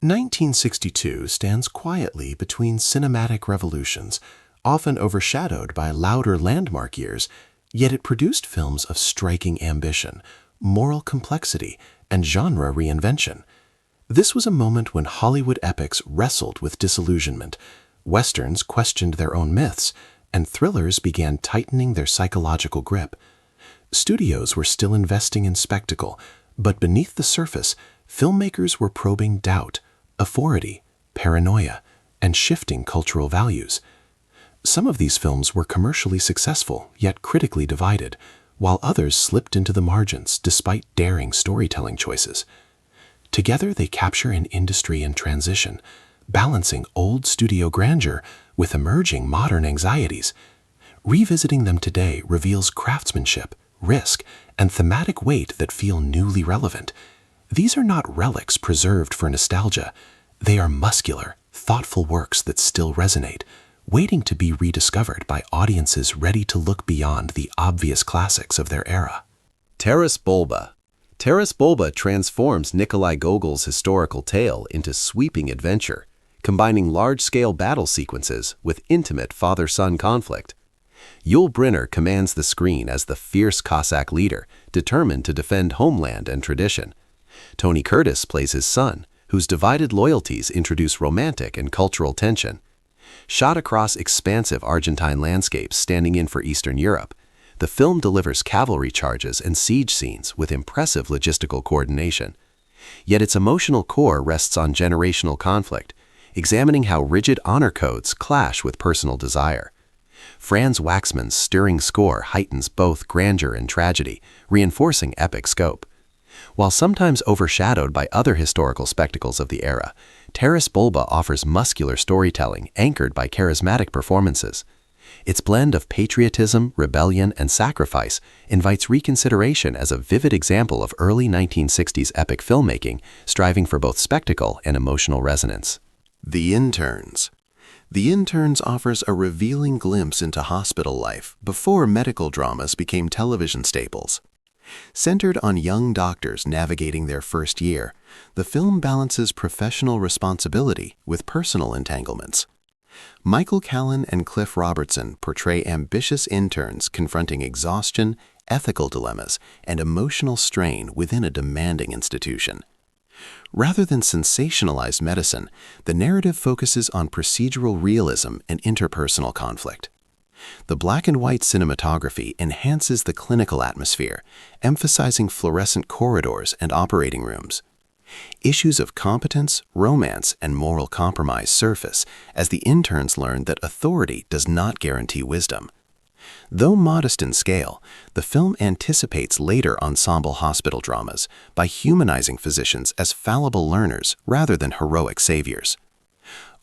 1962 stands quietly between cinematic revolutions, often overshadowed by louder landmark years, yet it produced films of striking ambition, moral complexity, and genre reinvention. This was a moment when Hollywood epics wrestled with disillusionment, westerns questioned their own myths, and thrillers began tightening their psychological grip. Studios were still investing in spectacle, but beneath the surface, filmmakers were probing doubt, authority, paranoia, and shifting cultural values. Some of these films were commercially successful, yet critically divided, while others slipped into the margins despite daring storytelling choices. Together, they capture an industry in transition, balancing old studio grandeur with emerging modern anxieties. Revisiting them today reveals craftsmanship, risk, and thematic weight that feel newly relevant. These are not relics preserved for nostalgia. They are muscular, thoughtful works that still resonate, waiting to be rediscovered by audiences ready to look beyond the obvious classics of their era. Terrace Bulba. Terrace Bulba transforms Nikolai Gogol's historical tale into sweeping adventure, combining large-scale battle sequences with intimate father-son conflict. Yul Brynner commands the screen as the fierce Cossack leader, determined to defend homeland and tradition. Tony Curtis plays his son, whose divided loyalties introduce romantic and cultural tension. Shot across expansive Argentine landscapes standing in for Eastern Europe, the film delivers cavalry charges and siege scenes with impressive logistical coordination. Yet its emotional core rests on generational conflict, examining how rigid honor codes clash with personal desire. Franz Waxman's stirring score heightens both grandeur and tragedy, reinforcing epic scope. While sometimes overshadowed by other historical spectacles of the era, Terrace Bulba offers muscular storytelling anchored by charismatic performances. Its blend of patriotism, rebellion, and sacrifice invites reconsideration as a vivid example of early 1960s epic filmmaking, striving for both spectacle and emotional resonance. The Interns. The Interns offers a revealing glimpse into hospital life before medical dramas became television staples. Centered on young doctors navigating their first year, the film balances professional responsibility with personal entanglements. Michael Callan and Cliff Robertson portray ambitious interns confronting exhaustion, ethical dilemmas, and emotional strain within a demanding institution. Rather than sensationalized medicine, the narrative focuses on procedural realism and interpersonal conflict. The black and white cinematography enhances the clinical atmosphere, emphasizing fluorescent corridors and operating rooms. Issues of competence, romance, and moral compromise surface as the interns learn that authority does not guarantee wisdom. Though modest in scale, the film anticipates later ensemble hospital dramas by humanizing physicians as fallible learners rather than heroic saviors.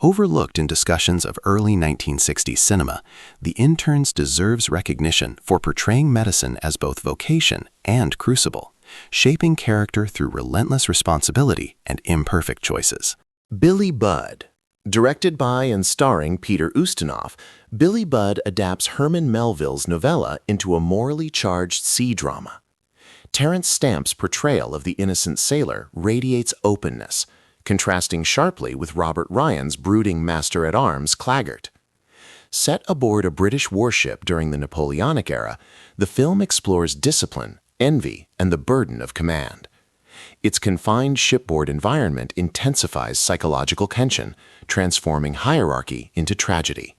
Overlooked in discussions of early 1960s cinema, The Interns deserves recognition for portraying medicine as both vocation and crucible, shaping character through relentless responsibility and imperfect choices. Billy Budd. Directed by and starring Peter Ustinov, Billy Budd adapts Herman Melville's novella into a morally charged sea drama. Terence Stamp's portrayal of the innocent sailor radiates openness, contrasting sharply with Robert Ryan's brooding master-at-arms Claggart. Set aboard a British warship during the Napoleonic era, the film explores discipline, envy, and the burden of command. Its confined shipboard environment intensifies psychological tension, transforming hierarchy into tragedy.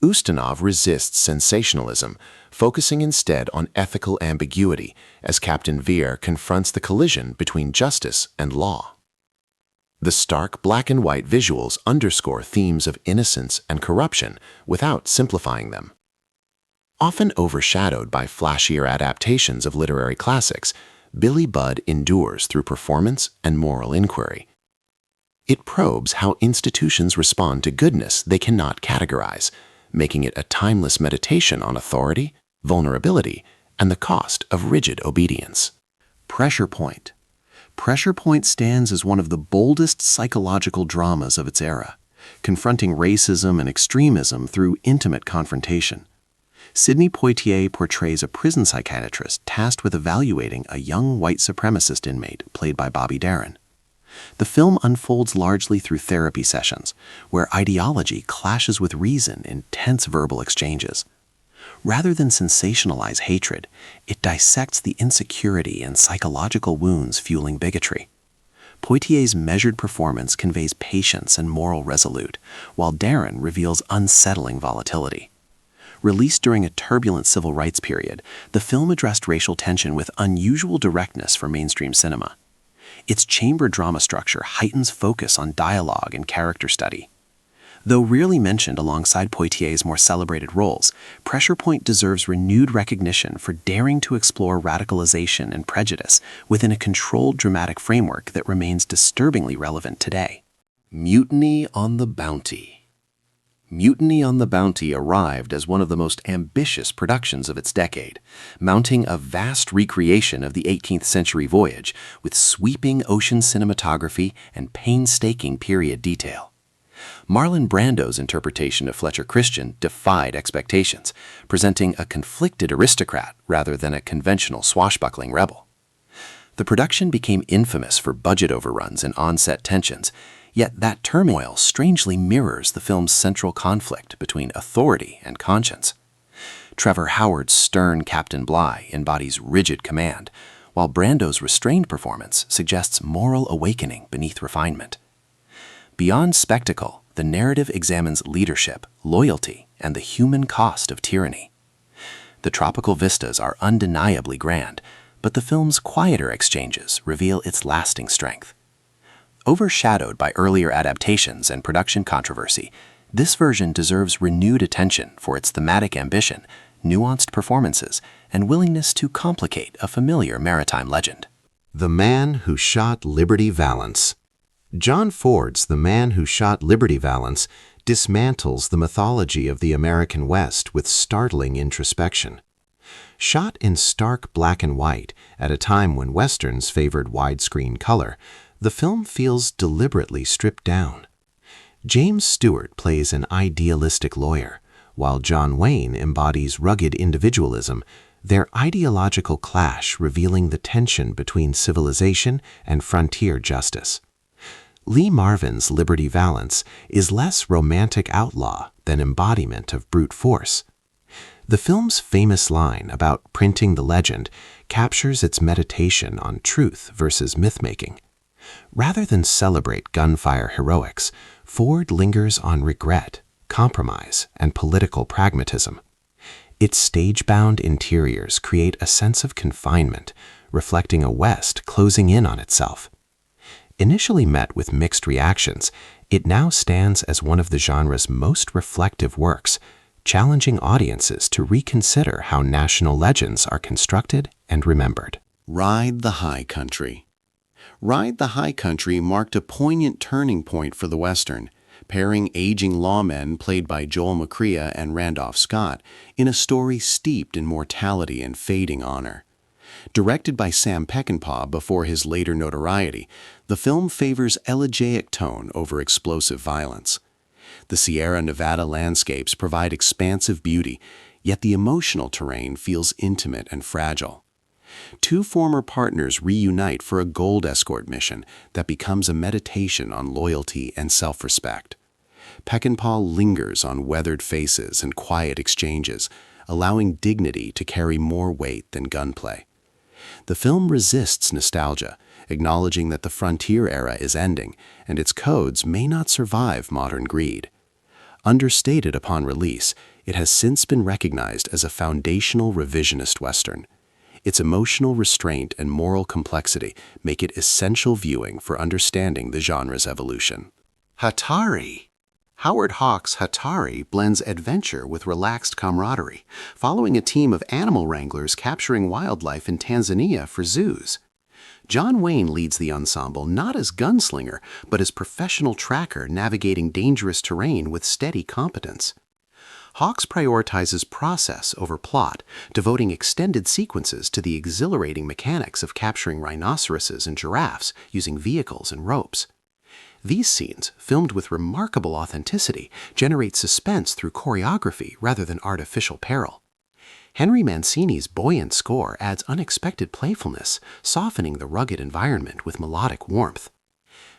Ustinov resists sensationalism, focusing instead on ethical ambiguity as Captain Veer confronts the collision between justice and law. The stark black and white visuals underscore themes of innocence and corruption without simplifying them. Often overshadowed by flashier adaptations of literary classics, Billy Budd endures through performance and moral inquiry. It probes how institutions respond to goodness they cannot categorize, making it a timeless meditation on authority, vulnerability, and the cost of rigid obedience. Pressure Point. Pressure Point stands as one of the boldest psychological dramas of its era, confronting racism and extremism through intimate confrontation. Sidney Poitier portrays a prison psychiatrist tasked with evaluating a young white supremacist inmate played by Bobby Darin. The film unfolds largely through therapy sessions, where ideology clashes with reason in tense verbal exchanges. Rather than sensationalize hatred, it dissects the insecurity and psychological wounds fueling bigotry. Poitier's measured performance conveys patience and moral resolute, while Darren reveals unsettling volatility. Released during a turbulent civil rights period, the film addressed racial tension with unusual directness for mainstream cinema. Its chamber drama structure heightens focus on dialogue and character study. Though rarely mentioned alongside Poitier's more celebrated roles, Pressure Point deserves renewed recognition for daring to explore radicalization and prejudice within a controlled dramatic framework that remains disturbingly relevant today. Mutiny on the Bounty. Mutiny on the Bounty arrived as one of the most ambitious productions of its decade, mounting a vast recreation of the 18th century voyage with sweeping ocean cinematography and painstaking period detail. Marlon Brando's interpretation of Fletcher Christian defied expectations, presenting a conflicted aristocrat rather than a conventional swashbuckling rebel. The production became infamous for budget overruns and on-set tensions, yet that turmoil strangely mirrors the film's central conflict between authority and conscience. Trevor Howard's stern Captain Bligh embodies rigid command, while Brando's restrained performance suggests moral awakening beneath refinement. Beyond spectacle, the narrative examines leadership, loyalty, and the human cost of tyranny. The tropical vistas are undeniably grand, but the film's quieter exchanges reveal its lasting strength. Overshadowed by earlier adaptations and production controversy, this version deserves renewed attention for its thematic ambition, nuanced performances, and willingness to complicate a familiar maritime legend. The Man Who Shot Liberty Valance. John Ford's The Man Who Shot Liberty Valance dismantles the mythology of the American West with startling introspection. Shot in stark black and white at a time when Westerns favored widescreen color, the film feels deliberately stripped down. James Stewart plays an idealistic lawyer, while John Wayne embodies rugged individualism, their ideological clash revealing the tension between civilization and frontier justice. Lee Marvin's Liberty Valance is less romantic outlaw than embodiment of brute force. The film's famous line about printing the legend captures its meditation on truth versus myth-making. Rather than celebrate gunfire heroics, Ford lingers on regret, compromise, and political pragmatism. Its stage-bound interiors create a sense of confinement, reflecting a West closing in on itself. Initially met with mixed reactions, it now stands as one of the genre's most reflective works, challenging audiences to reconsider how national legends are constructed and remembered. Ride the High Country. Ride the High Country marked a poignant turning point for the Western, pairing aging lawmen played by Joel McCrea and Randolph Scott in a story steeped in mortality and fading honor. Directed by Sam Peckinpah before his later notoriety, the film favors elegiac tone over explosive violence. The Sierra Nevada landscapes provide expansive beauty, yet the emotional terrain feels intimate and fragile. Two former partners reunite for a gold escort mission that becomes a meditation on loyalty and self-respect. Peckinpah lingers on weathered faces and quiet exchanges, allowing dignity to carry more weight than gunplay. The film resists nostalgia, acknowledging that the frontier era is ending and its codes may not survive modern greed. Understated upon release, it has since been recognized as a foundational revisionist Western. Its emotional restraint and moral complexity make it essential viewing for understanding the genre's evolution. Hatari. Howard Hawks' Hatari blends adventure with relaxed camaraderie, following a team of animal wranglers capturing wildlife in Tanzania for zoos. John Wayne leads the ensemble not as gunslinger, but as professional tracker navigating dangerous terrain with steady competence. Hawks prioritizes process over plot, devoting extended sequences to the exhilarating mechanics of capturing rhinoceroses and giraffes using vehicles and ropes. These scenes, filmed with remarkable authenticity, generate suspense through choreography rather than artificial peril. Henry Mancini's buoyant score adds unexpected playfulness, softening the rugged environment with melodic warmth.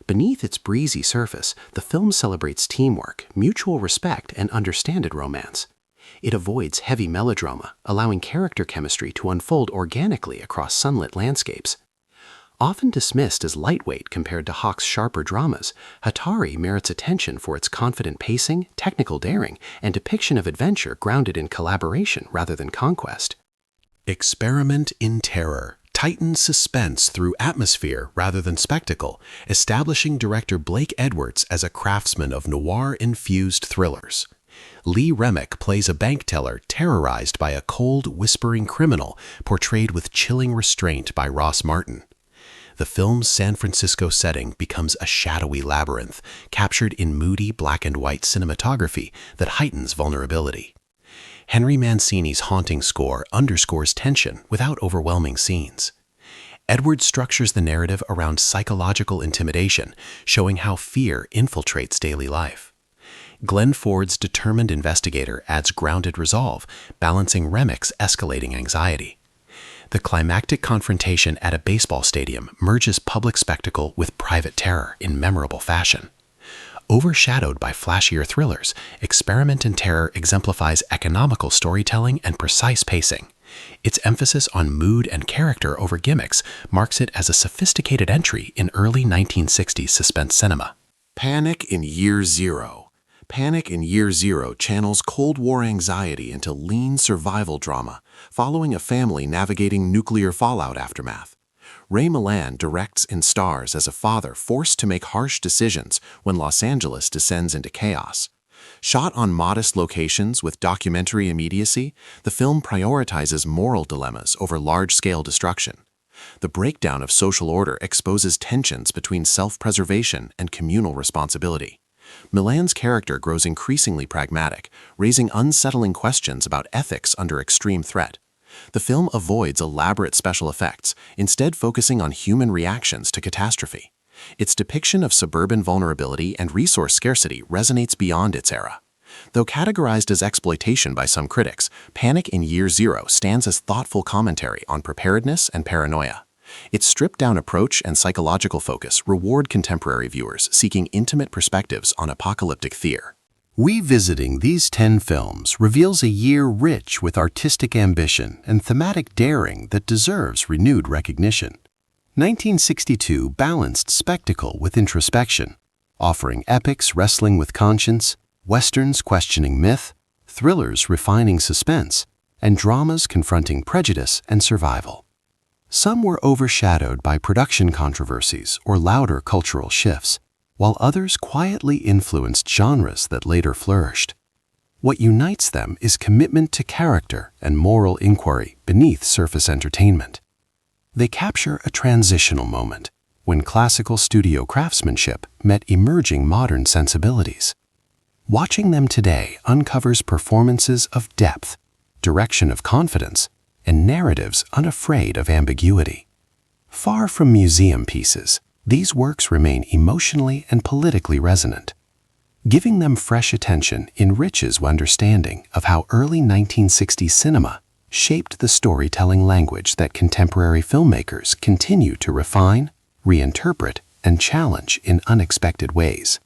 Beneath its breezy surface, the film celebrates teamwork, mutual respect, and understanded romance. It avoids heavy melodrama, allowing character chemistry to unfold organically across sunlit landscapes. Often dismissed as lightweight compared to Hawke's sharper dramas, Hatari merits attention for its confident pacing, technical daring, and depiction of adventure grounded in collaboration rather than conquest. Experiment in terror tightens suspense through atmosphere rather than spectacle, establishing director Blake Edwards as a craftsman of noir-infused thrillers. Lee Remick plays a bank teller terrorized by a cold, whispering criminal portrayed with chilling restraint by Ross Martin. The film's San Francisco setting becomes a shadowy labyrinth, captured in moody black and white cinematography that heightens vulnerability. Henry Mancini's haunting score underscores tension without overwhelming scenes. Edwards structures the narrative around psychological intimidation, showing how fear infiltrates daily life. Glenn Ford's determined investigator adds grounded resolve, balancing Remick's escalating anxiety. The climactic confrontation at a baseball stadium merges public spectacle with private terror in memorable fashion. Overshadowed by flashier thrillers, Experiment in Terror exemplifies economical storytelling and precise pacing. Its emphasis on mood and character over gimmicks marks it as a sophisticated entry in early 1960s suspense cinema. Panic in Year Zero. Panic in Year Zero channels Cold War anxiety into lean survival drama, following a family navigating nuclear fallout aftermath. Ray Milland directs and stars as a father forced to make harsh decisions when Los Angeles descends into chaos. Shot on modest locations with documentary immediacy, the film prioritizes moral dilemmas over large-scale destruction. The breakdown of social order exposes tensions between self-preservation and communal responsibility. Milland's character grows increasingly pragmatic, raising unsettling questions about ethics under extreme threat. The film avoids elaborate special effects, instead focusing on human reactions to catastrophe. Its depiction of suburban vulnerability and resource scarcity resonates beyond its era. Though categorized as exploitation by some critics, Panic in Year Zero stands as thoughtful commentary on preparedness and paranoia. Its stripped-down approach and psychological focus reward contemporary viewers seeking intimate perspectives on apocalyptic fear. Revisiting these 10 films reveals a year rich with artistic ambition and thematic daring that deserves renewed recognition. 1962 balanced spectacle with introspection, offering epics wrestling with conscience, westerns questioning myth, thrillers refining suspense, and dramas confronting prejudice and survival. Some were overshadowed by production controversies or louder cultural shifts, while others quietly influenced genres that later flourished. What unites them is commitment to character and moral inquiry beneath surface entertainment. They capture a transitional moment when classical studio craftsmanship met emerging modern sensibilities. Watching them today uncovers performances of depth, direction of confidence, and narratives unafraid of ambiguity. Far from museum pieces, these works remain emotionally and politically resonant. Giving them fresh attention enriches understanding of how early 1960s cinema shaped the storytelling language that contemporary filmmakers continue to refine, reinterpret, and challenge in unexpected ways.